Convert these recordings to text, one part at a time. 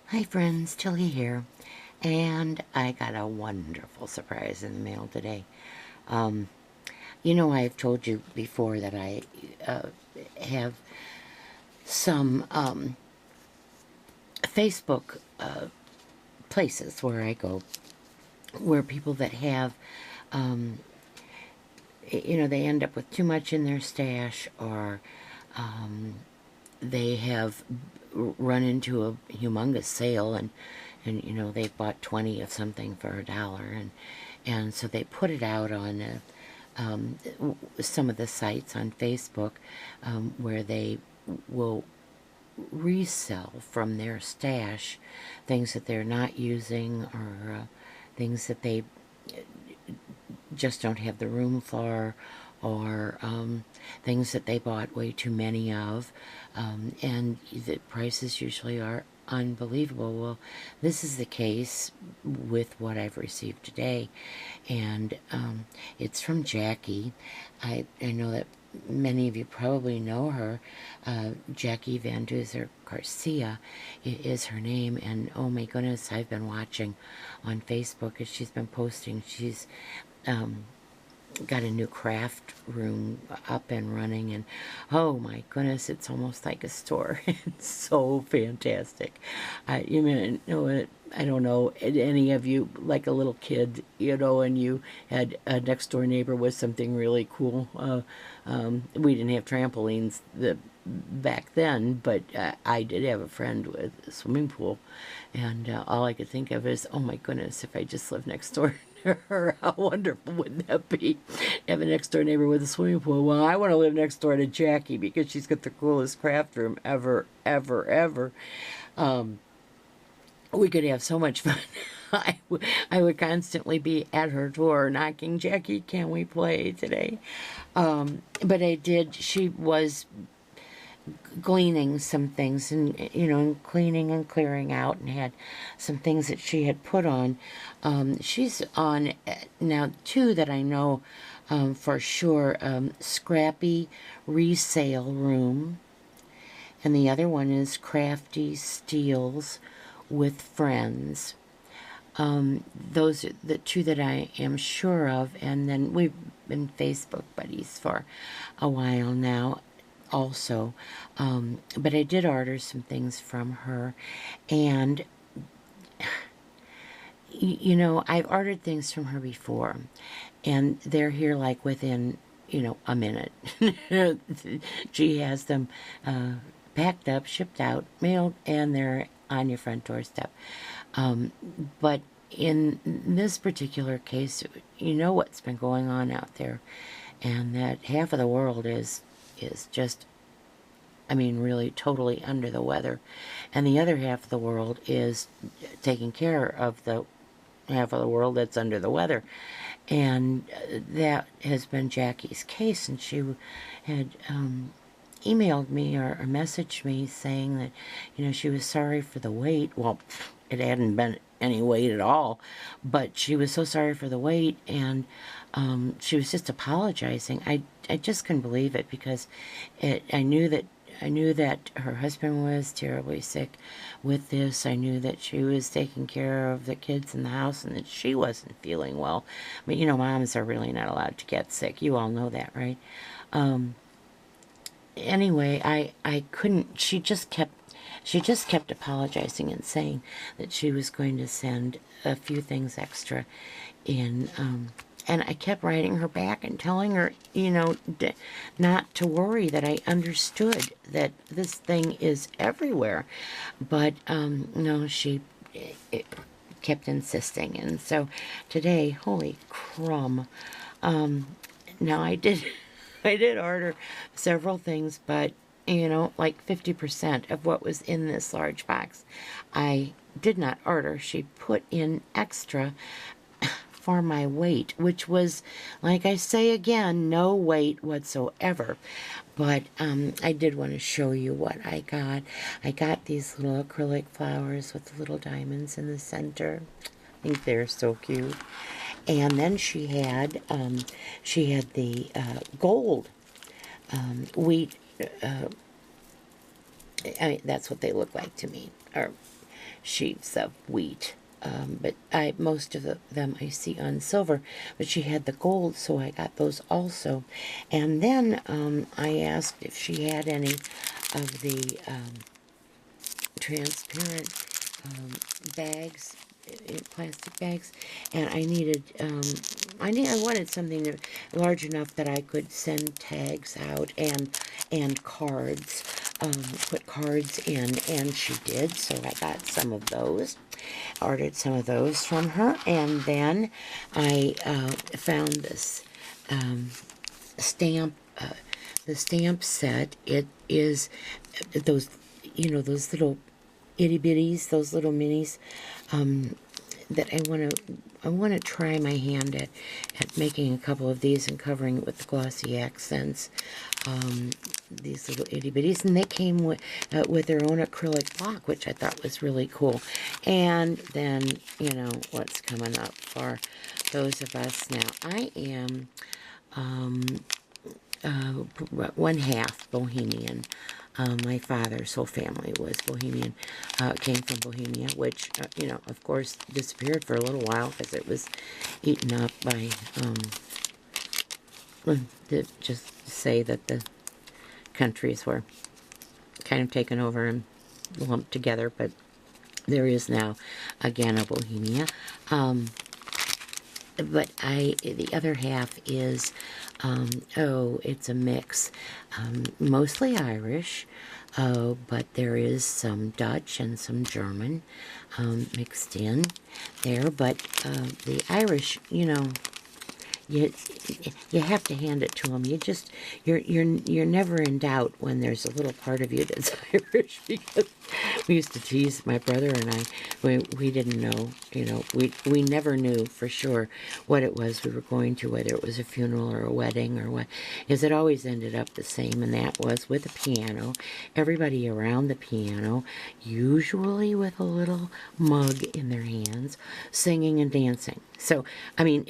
Hi friends, Tilly here, and I got a wonderful surprise in the mail today. Um, I've told you before that I have some Facebook places where I go, where people that have, um, they end up with too much in their stash, or they have run into a humongous sale, and they've bought 20 of something for $1, and so they put it out on some of the sites on Facebook, where they will resell from their stash things that they're not using, or things that they just don't have the room for, or things that they bought way too many of, and the prices usually are unbelievable. Well, this is the case with what I've received today, and it's from Jackie. I know that many of you probably know her. Jackie Van Duzer Garcia is her name, and oh my goodness, I've been watching on Facebook as she's been posting. She's got a new craft room up and running, and oh my goodness, it's almost like a store. It's so fantastic. You know it. I don't know, any of you, like a little kid, and you had a next door neighbor with something really cool. We didn't have trampolines back then, but I did have a friend with a swimming pool, and all I could think of is, oh my goodness, if I just lived next door to her, how wonderful would that be? Have a next door neighbor with a swimming pool. Well, I want to live next door to Jackie because she's got the coolest craft room ever, ever, ever. We could have so much fun. I would constantly be at her door knocking, Jackie, can we play today? But I did, she was gleaning some things, and and cleaning and clearing out, and had some things that she had put on. She's on now two that I know for sure. Scrappy Resale Room, and the other one is Crafty Steals with Friends. Those are the two that I am sure of, and then we've been Facebook buddies for a while now also. But I did order some things from her, and I've ordered things from her before, and they're here like within a minute. She has them packed up, shipped out, mailed, and they're on your front doorstep. But in this particular case, you know what's been going on out there, and that half of the world is just, I mean, really totally under the weather, and the other half of the world is taking care of the half of the world that's under the weather. And that has been Jackie's case, and she had emailed me or messaged me saying that she was sorry for the wait. Well, it hadn't been any wait at all, but she was so sorry for the wait, and she was just apologizing. I just couldn't believe it, because I knew that her husband was terribly sick with this. I knew that she was taking care of the kids in the house, and that she wasn't feeling well. But moms are really not allowed to get sick. You all know that, right? Anyway, I couldn't. She just kept apologizing and saying that she was going to send a few things extra in. And I kept writing her back and telling her, not to worry, that I understood that this thing is everywhere. But, no, she kept insisting. And so today, holy crumb, now I did, I did order several things, but, like 50% of what was in this large box, I did not order. She put in extra for my weight, which was, like I say again, no weight whatsoever. But I did want to show you what I got. I got these little acrylic flowers with little diamonds in the center. I think they're so cute. And then she had the gold wheat. I mean, that's what they look like to me. Or sheaves of wheat. But most of them I see on silver, but she had the gold, so I got those also. And then I asked if she had any of the transparent bags, plastic bags, and I needed, I wanted something large enough that I could send tags out and cards, put cards in, and she did, so I got some of those. Ordered some of those from her, and then I found this stamp, the stamp set. It is those, those little itty bitties, those little minis, that I want to try my hand at making a couple of these and covering it with the glossy accents. These little itty bitties, and they came with their own acrylic block, which I thought was really cool. And then, what's coming up for those of us now. I am one half Bohemian. My father's whole family was Bohemian, came from Bohemia, which, of course, disappeared for a little while because it was eaten up by, to just say that the countries were kind of taken over and lumped together, but there is now, again, a Bohemia. But the other half is, it's a mix, mostly Irish, but there is some Dutch and some German mixed in there. But the Irish, you have to hand it to them. You're never in doubt when there's a little part of you that's Irish, because we used to tease my brother and I. We didn't know, we never knew for sure what it was we were going to, whether it was a funeral or a wedding or what, because it always ended up the same, and that was with a piano. Everybody around the piano, usually with a little mug in their hands, singing and dancing. So, I mean,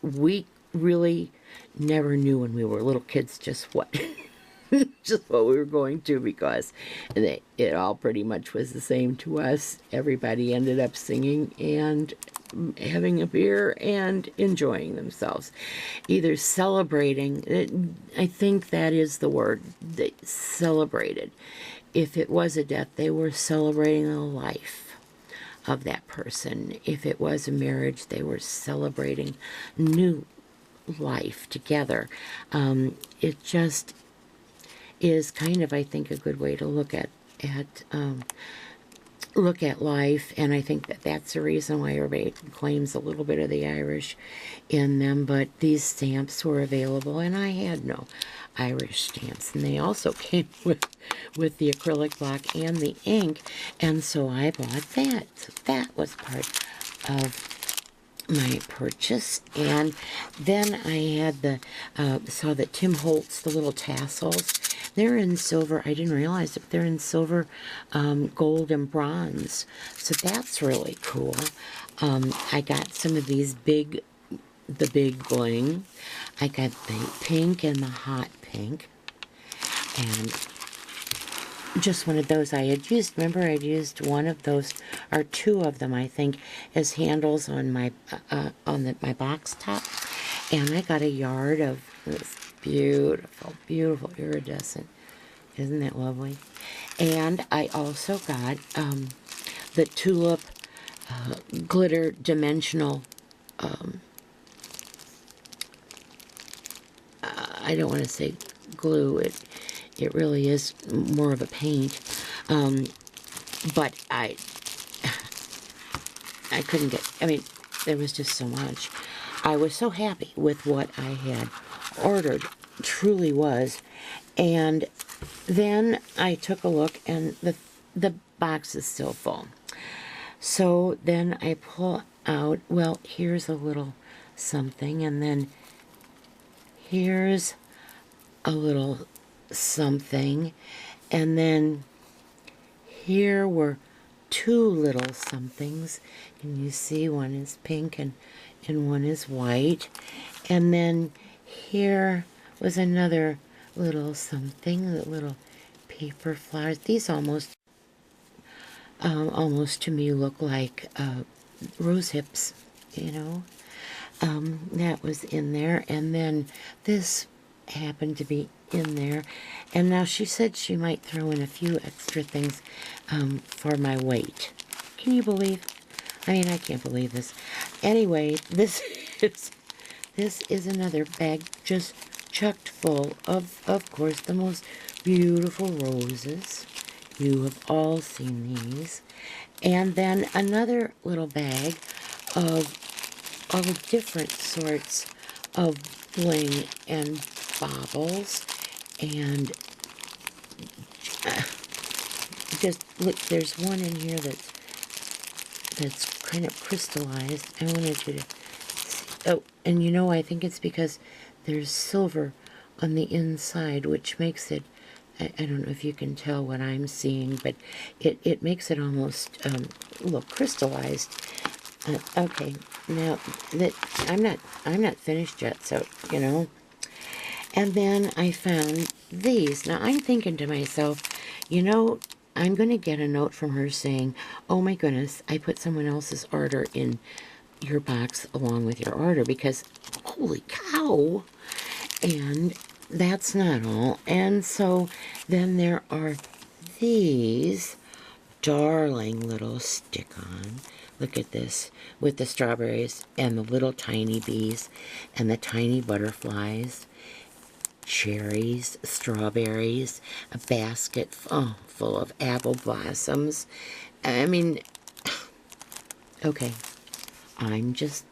we really never knew when we were little kids just what just what we were going to, because it all pretty much was the same to us. Everybody ended up singing and having a beer and enjoying themselves, either celebrating. I think that is the word, they celebrated. If it was a death, they were celebrating the life of that person. If it was a marriage, they were celebrating new life together. It just is kind of, I think, a good way to look at life, and I think that's the reason why everybody claims a little bit of the Irish in them. But these stamps were available, and I had no Irish stamps, and they also came with the acrylic block and the ink, and so I bought that. So that was part of my purchase. And then I had saw that Tim Holtz, the little tassels, they're in silver. I didn't realize it, but they're in silver, gold, and bronze. So that's really cool. I got some of these the big bling. I got the pink and the hot pink. And just one of those I had used. Remember, I'd used one of those, or two of them, I think, as handles on my my box top. And I got a yard of this beautiful, beautiful iridescent. Isn't that lovely? And I also got the tulip glitter dimensional. I don't want to say glue. It really is more of a paint. But I couldn't get, I mean, there was just so much. I was so happy with what I had ordered, truly was. And then I took a look, and the box is still full. So then I pull out, well, here's a little something, and then here's a little something, and then here were two little somethings, and you see one is pink and one is white, and then here was another little something, the little paper flowers. These almost almost to me look like rose hips, you know. That was in there, and then this happened to be in there, and now she said she might throw in a few extra things for my weight. Can you believe? I mean, I can't believe this. Anyway, is this is another bag just chucked full of course, the most beautiful roses. You have all seen these. And then another little bag of all different sorts of bling and baubles. And just look, there's one in here that's kind of crystallized. I wanted you to see. Oh, and you know, I think it's because there's silver on the inside, which makes it, I don't know if you can tell what I'm seeing, but it makes it almost look crystallized. Okay, now that I'm not finished yet, so you know. And then I found these. Now I'm thinking to myself, you know, I'm going to get a note from her saying, oh my goodness, I put someone else's order in your box along with your order, because holy cow. And that's not all. And so then there are these darling little stick-on. Look at this, with the strawberries and the little tiny bees and the tiny butterflies, cherries, strawberries, a basket full of apple blossoms. I mean, okay, I'm just,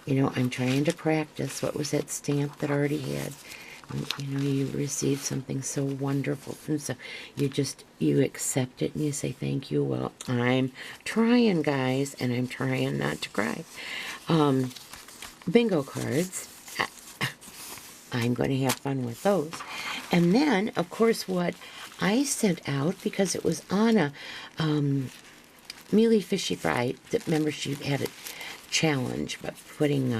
you know, I'm trying to practice. What was that stamp that I already had? You know, you receive something so wonderful from, so you accept it and you say thank you. Well, I'm trying, guys, and I'm trying not to cry. Bingo cards. I'm going to have fun with those. And then, of course, what I sent out, because it was on a Mealy Fishy Fry, remember she had a challenge by putting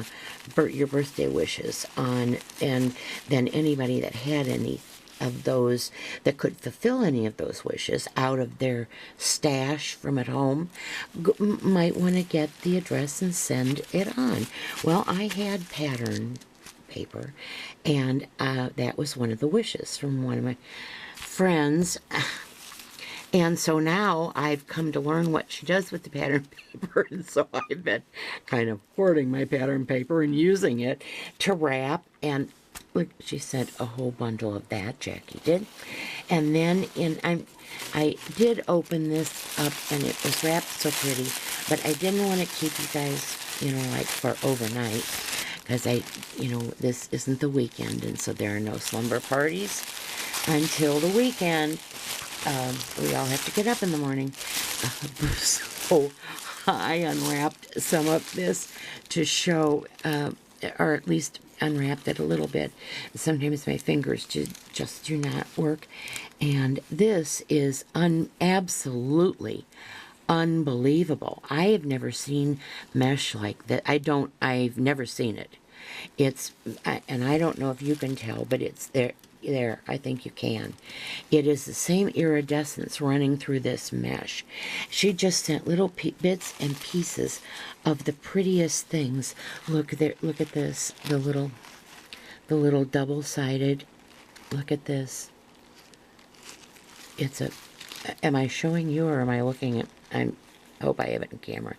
your birthday wishes on, and then anybody that had any of those, that could fulfill any of those wishes out of their stash from at home, might want to get the address and send it on. Well, I had pattern paper, and that was one of the wishes from one of my friends. And so now I've come to learn what she does with the pattern paper, and so I've been kind of hoarding my pattern paper and using it to wrap. And look, she sent a whole bundle of that, Jackie did. And then I did open this up, and it was wrapped so pretty, but I didn't want to keep you guys, you know, like for overnight, because this isn't the weekend, and so there are no slumber parties until the weekend. We all have to get up in the morning. So I unwrapped some of this to show, or at least unwrapped it a little bit. Sometimes my fingers just do not work. And this is absolutely unbelievable. I have never seen mesh like that. I've never seen it. And I don't know if you can tell, but it's there. I think you can. It is the same iridescence running through this mesh. She just sent little bits and pieces of the prettiest things. Look there. Look at this. The little double-sided. Look at this. It's a. Am I showing you, or am I looking at? I hope I have it in camera.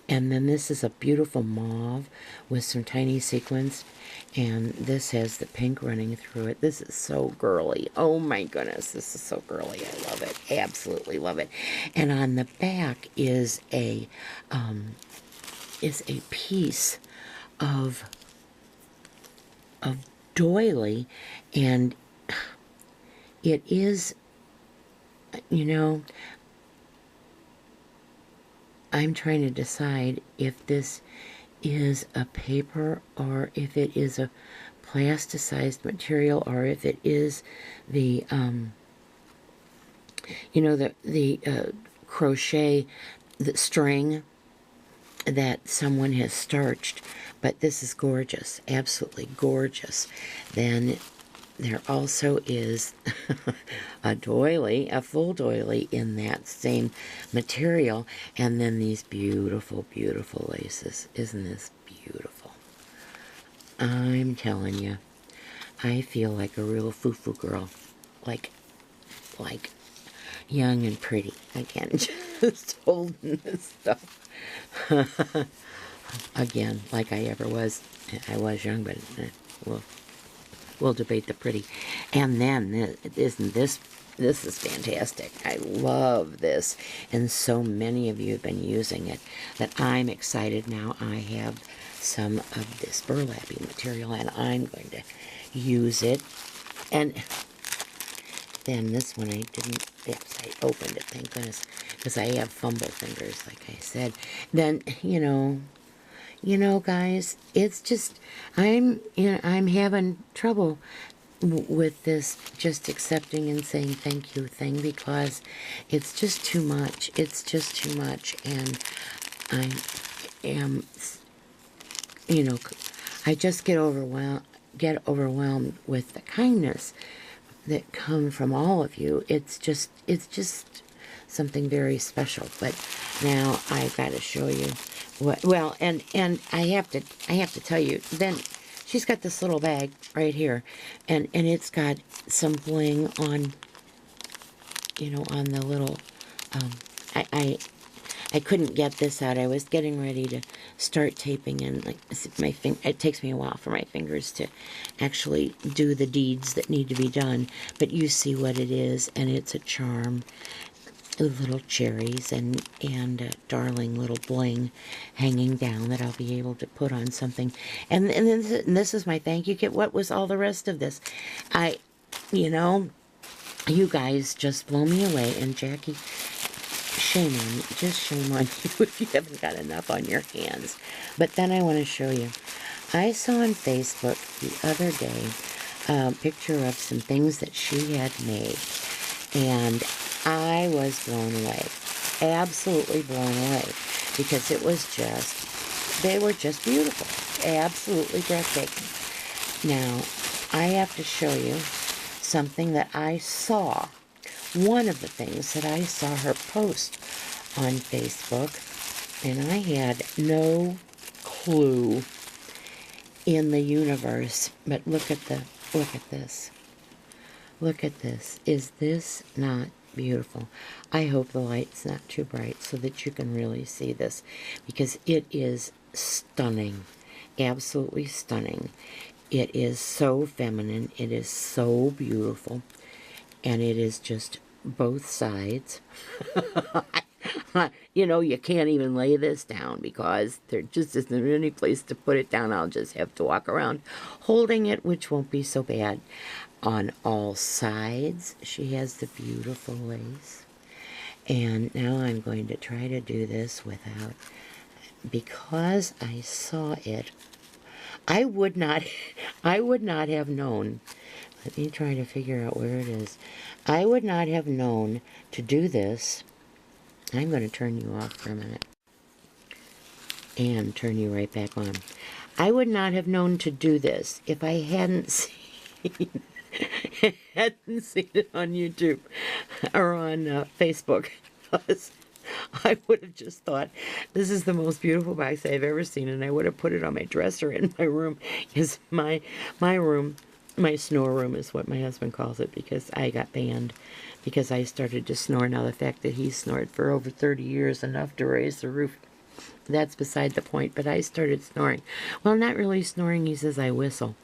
And then this is a beautiful mauve with some tiny sequins, and this has the pink running through it. This is so girly. Oh my goodness, this is so girly. I love it. Absolutely love it. And on the back is a piece of doily, and it is, you know, I'm trying to decide if this is a paper or if it is a plasticized material, or if it is the crochet, the string that someone has starched. But this is gorgeous, absolutely gorgeous. Then there also is a doily, a full doily in that same material, and then these beautiful, beautiful laces. Isn't this beautiful? I'm telling you, I feel like a real foo-foo girl, like young and pretty again, just holding this stuff. Again, like I ever was. I was young, but we'll debate the pretty. And then, isn't this is fantastic. I love this, and so many of you have been using it that I'm excited now. I have some of this burlappy material, and I'm going to use it. And then this one I didn't, yes, I opened it, thank goodness, because I have fumble fingers, like I said. Then, guys, it's just, I'm having trouble with this just accepting and saying thank you thing, because it's just too much. It's just too much, and I am, I just get overwhelmed with the kindness that come from all of you. It's just something very special. But now I've got to show you what. Well, and I have to tell you. Then she's got this little bag right here, and it's got some bling on. On the little. I couldn't get this out. I was getting ready to start taping, and it takes me a while for my fingers to actually do the deeds that need to be done. But you see what it is, and it's a charm with little cherries and a darling little bling hanging down that I'll be able to put on something. And this is my thank you kit. What was all the rest of this? You guys just blow me away, and Jackie, shame on you, just shame on you if you haven't got enough on your hands. But then I want to show you. I saw on Facebook the other day a picture of some things that she had made, and I was blown away, absolutely blown away, because they were just beautiful, absolutely breathtaking. Now, I have to show you something that I saw. One of the things that I saw her post on Facebook, and I had no clue in the universe, but look at this. Look at this. Is this not beautiful? I hope the light's not too bright so that you can really see this, because it is stunning, absolutely stunning. It is so feminine, it is so beautiful, and it is just both sides. You can't even lay this down because there just isn't any place to put it down. I'll just have to walk around holding it, which won't be so bad. On all sides, she has the beautiful lace. And now I'm going to try to do this without, because I saw it, I would not have known. Let me try to figure out where it is. I would not have known to do this. I'm going to turn you off for a minute and turn you right back on. I would not have known to do this if I hadn't seen it on YouTube or on Facebook. Because I would have just thought, this is the most beautiful box I've ever seen, and I would have put it on my dresser in my room. Is my room. My snore room is what my husband calls it, because I got banned because I started to snore. Now, the fact that he snored for over 30 years, enough to raise the roof, that's beside the point, but I started snoring. Well, not really snoring, he says I whistle.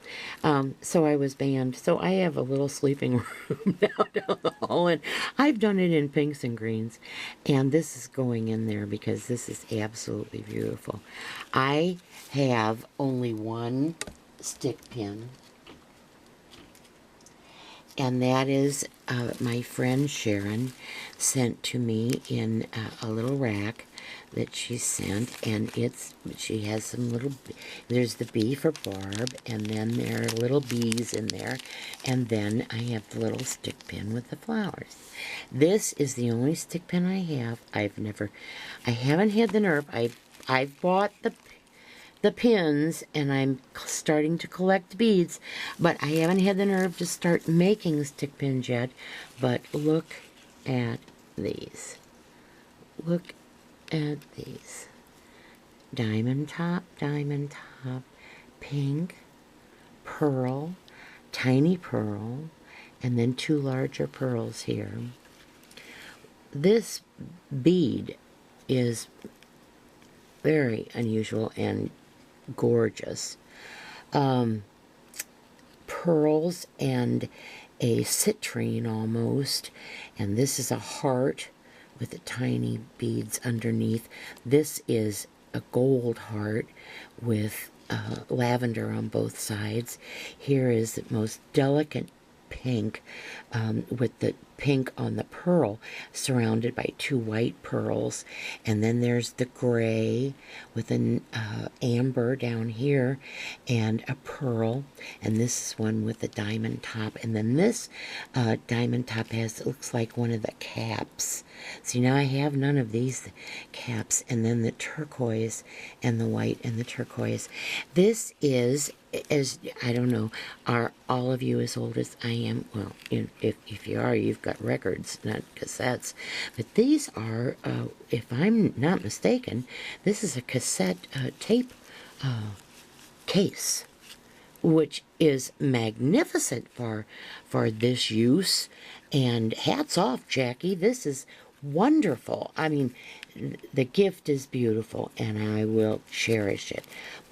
So I was banned. So I have a little sleeping room now down the hall, and I've done it in pinks and greens, and this is going in there because this is absolutely beautiful. I have only one stick pin, and that is my friend Sharon sent to me in a little rack that she sent, and she has some little, there's the B for Barb, and then there are little B's in there, and then I have the little stick pin with the flowers. This is the only stick pin I have. I haven't had the nerve. I've bought the pins, and I'm starting to collect beads, but I haven't had the nerve to start making stick pins yet. But look at these. Look at these. Diamond top, pink, pearl, tiny pearl, and then 2 larger pearls here. This bead is very unusual and gorgeous. Pearls and a citrine almost, and this is a heart with the tiny beads underneath. This is a gold heart with lavender on both sides. Here is the most delicate pink with the pink on the pearl surrounded by 2 white pearls, and then there's the gray with an amber down here and a pearl, and this is one with the diamond top, and then this diamond top has, it looks like one of the caps. See, now I have none of these caps, and then the turquoise and the white and the turquoise. This is, as I don't know, are all of you as old as I am? Well, if you are, you've got records, not cassettes. But these are, if I'm not mistaken, this is a cassette tape case, which is magnificent for this use. And hats off, Jackie. This is wonderful. I mean, the gift is beautiful, and I will cherish it.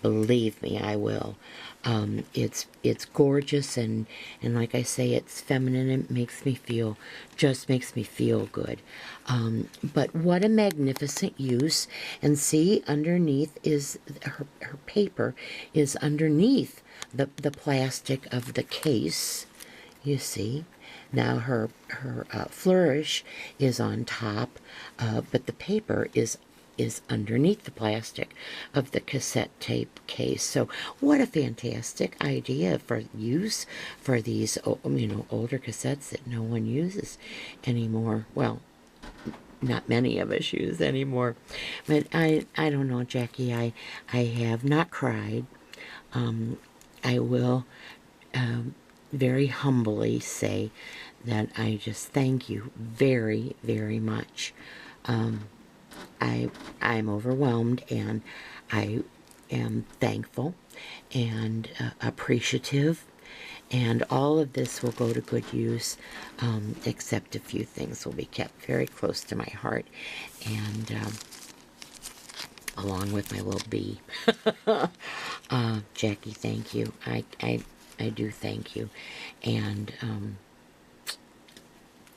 Believe me, I will. It's gorgeous, and like I say, it's feminine. It makes me feel, just makes me feel good. But what a magnificent use. And see, underneath is her paper is underneath the plastic of the case. You see. Now her flourish is on top, but the paper is underneath the plastic of the cassette tape case. So what a fantastic idea for use for these, you know, older cassettes that no one uses anymore. Well, not many of us use anymore. But I don't know, Jackie. I have not cried. I will very humbly say that I just thank you very, very much. I'm overwhelmed, and I am thankful and appreciative, and all of this will go to good use, except a few things will be kept very close to my heart, and along with my little bee. Jackie, thank you. I do thank you. And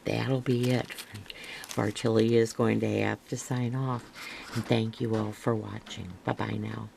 that'll be it. Bartilly is going to have to sign off. And thank you all for watching. Bye-bye now.